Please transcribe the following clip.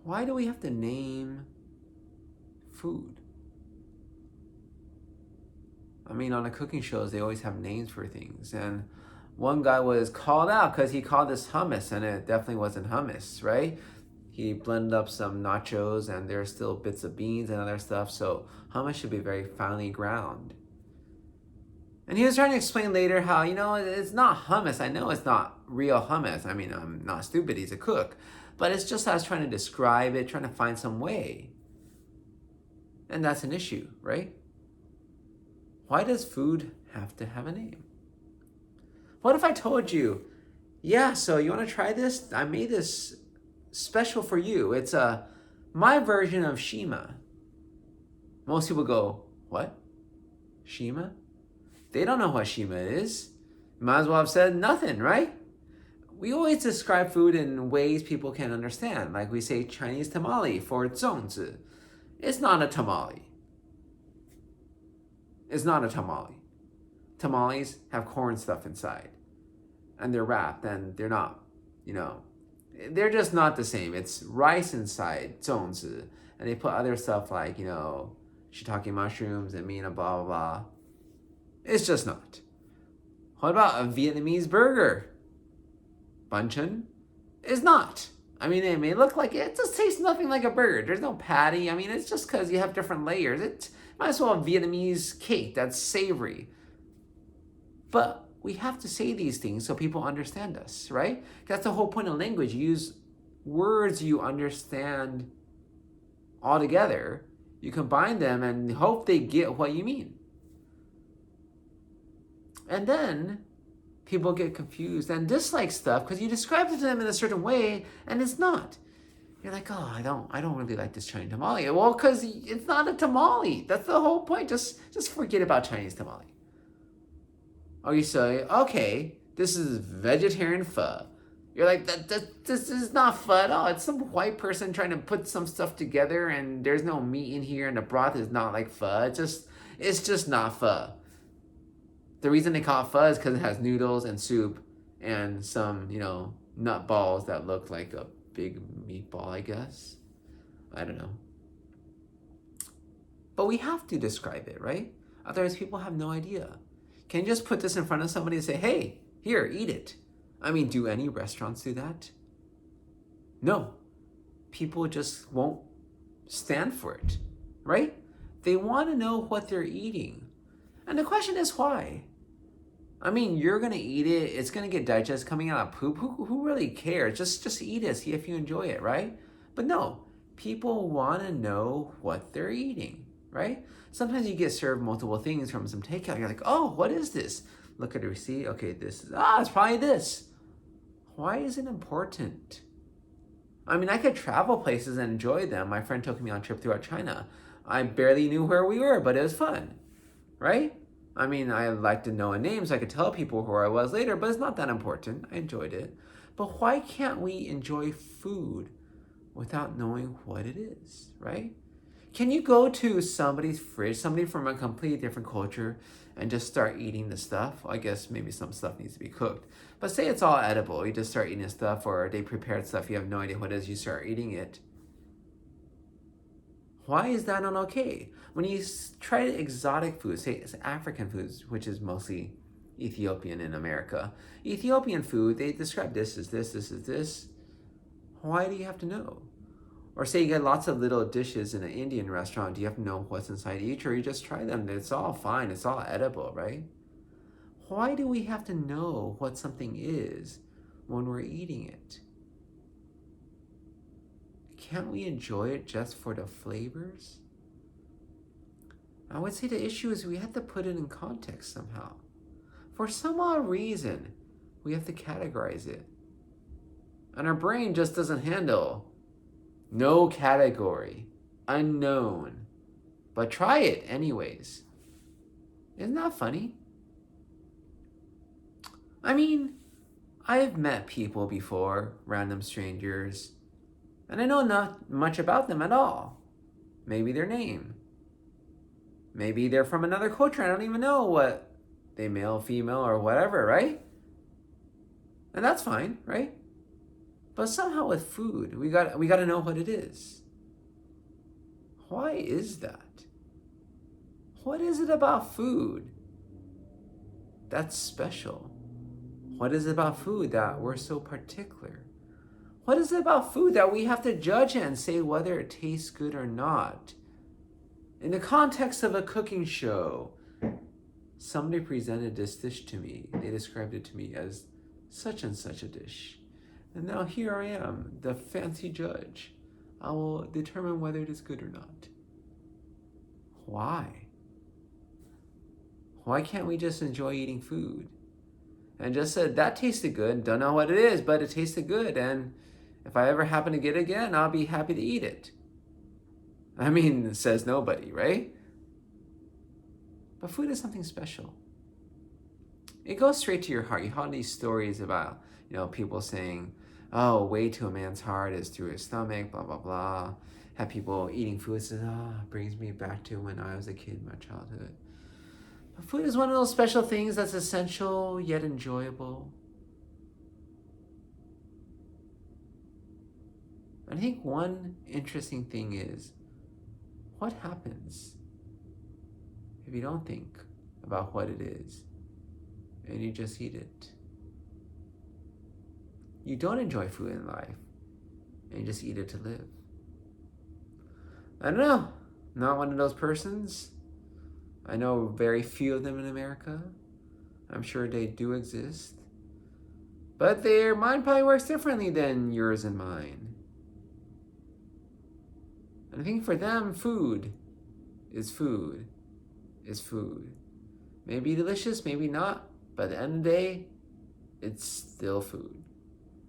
Why do we have to name food? I mean, on the cooking shows, they always have names for things. And one guy was called out because he called this hummus, and it definitely wasn't hummus, right? He blended up some nachos, and there's still bits of beans and other stuff. So hummus should be very finely ground. And he was trying to explain later how, it's not hummus. I know it's not real hummus. I mean, I'm not stupid. He's a cook. But it's just I was trying to describe it, trying to find some way. And that's an issue, right? Why does food have to have a name? What if I told you, yeah, so you want to try this? I made this special for you. It's my version of Shima. Most people go, what? Shima? They don't know what Shima is. Might as well have said nothing, right? We always describe food in ways people can understand. Like we say Chinese tamale for 粽子. It's not a tamale. It's not a tamale. Tamales have corn stuff inside. And they're wrapped, and they're not, they're just not the same. It's rice inside, 粽子, and they put other stuff like, shiitake mushrooms and blah, blah, blah. It's just not. What about a Vietnamese burger? Bun chun? It's not. I mean, it may look like it just tastes nothing like a burger. There's no patty. I mean, it's just because you have different layers. It might as well a Vietnamese cake that's savory. But we have to say these things so people understand us, right? That's the whole point of language. You use words you understand all together. You combine them and hope they get what you mean. And then people get confused and dislike stuff because you describe it to them in a certain way and it's not. You're like, oh, I don't really like this Chinese tamale. Well, because it's not a tamale. That's the whole point. Just forget about Chinese tamale. Or you say, okay, this is vegetarian pho. You're like, this is not pho at all. It's some white person trying to put some stuff together and there's no meat in here and the broth is not like pho. It's just not pho. The reason they call it pho is because it has noodles and soup and some, nut balls that look like a big meatball, I guess. I don't know. But we have to describe it, right? Otherwise, people have no idea. Can you just put this in front of somebody and say, hey, here, eat it? I mean, do any restaurants do that? No. People just won't stand for it, right? They want to know what they're eating. And the question is why? I mean, you're going to eat it. It's going to get digested coming out of poop. Who really cares? Just eat it. See if you enjoy it, right? But no, people want to know what they're eating, right? Sometimes you get served multiple things from some takeout. You're like, oh, what is this? Look at the receipt. Okay, it's probably this. Why is it important? I mean, I could travel places and enjoy them. My friend took me on a trip throughout China. I barely knew where we were, but it was fun, right? I mean, I like to know a name so I could tell people where I was later, but it's not that important. I enjoyed it. But why can't we enjoy food without knowing what it is, right? Can you go to somebody's fridge, somebody from a completely different culture, and just start eating the stuff? I guess maybe some stuff needs to be cooked. But say it's all edible. You just start eating the stuff, or they prepared stuff, you have no idea what it is, you start eating it. Why is that not okay? When you try exotic foods, say it's African foods, which is mostly Ethiopian in America. Ethiopian food, they describe this as this, this is this. Why do you have to know? Or say you get lots of little dishes in an Indian restaurant. Do you have to know what's inside each, or you just try them? It's all fine. It's all edible, right? Why do we have to know what something is when we're eating it? Can't we enjoy it just for the flavors? I would say the issue is we have to put it in context somehow. For some odd reason, we have to categorize it. And our brain just doesn't handle no category, unknown. But try it anyways. Isn't that funny? I mean, I've met people before, random strangers, and I know not much about them at all. Maybe their name. Maybe they're from another culture. I don't even know what they male, female, or whatever, right? And that's fine, right? But somehow with food, we got to know what it is. Why is that? What is it about food that's special? What is it about food that we're so particular? What is it about food that we have to judge it and say whether it tastes good or not? In the context of a cooking show, somebody presented this dish to me. They described it to me as such and such a dish. And now here I am, the fancy judge. I will determine whether it is good or not. Why? Why can't we just enjoy eating food? And just said, that tasted good, don't know what it is, but it tasted good, and if I ever happen to get it again, I'll be happy to eat it. I mean, says nobody, right? But food is something special. It goes straight to your heart. You hear these stories about, people saying, oh, way to a man's heart is through his stomach, blah, blah, blah. Have people eating food says, brings me back to when I was a kid, my childhood. But food is one of those special things that's essential yet enjoyable. I think one interesting thing is, what happens if you don't think about what it is and you just eat it? You don't enjoy food in life and you just eat it to live. I don't know. Not one of those persons. I know very few of them in America. I'm sure they do exist. But their mind probably works differently than yours and mine. And I think for them, food is food is food. Maybe delicious, maybe not. But at the end of the day, it's still food.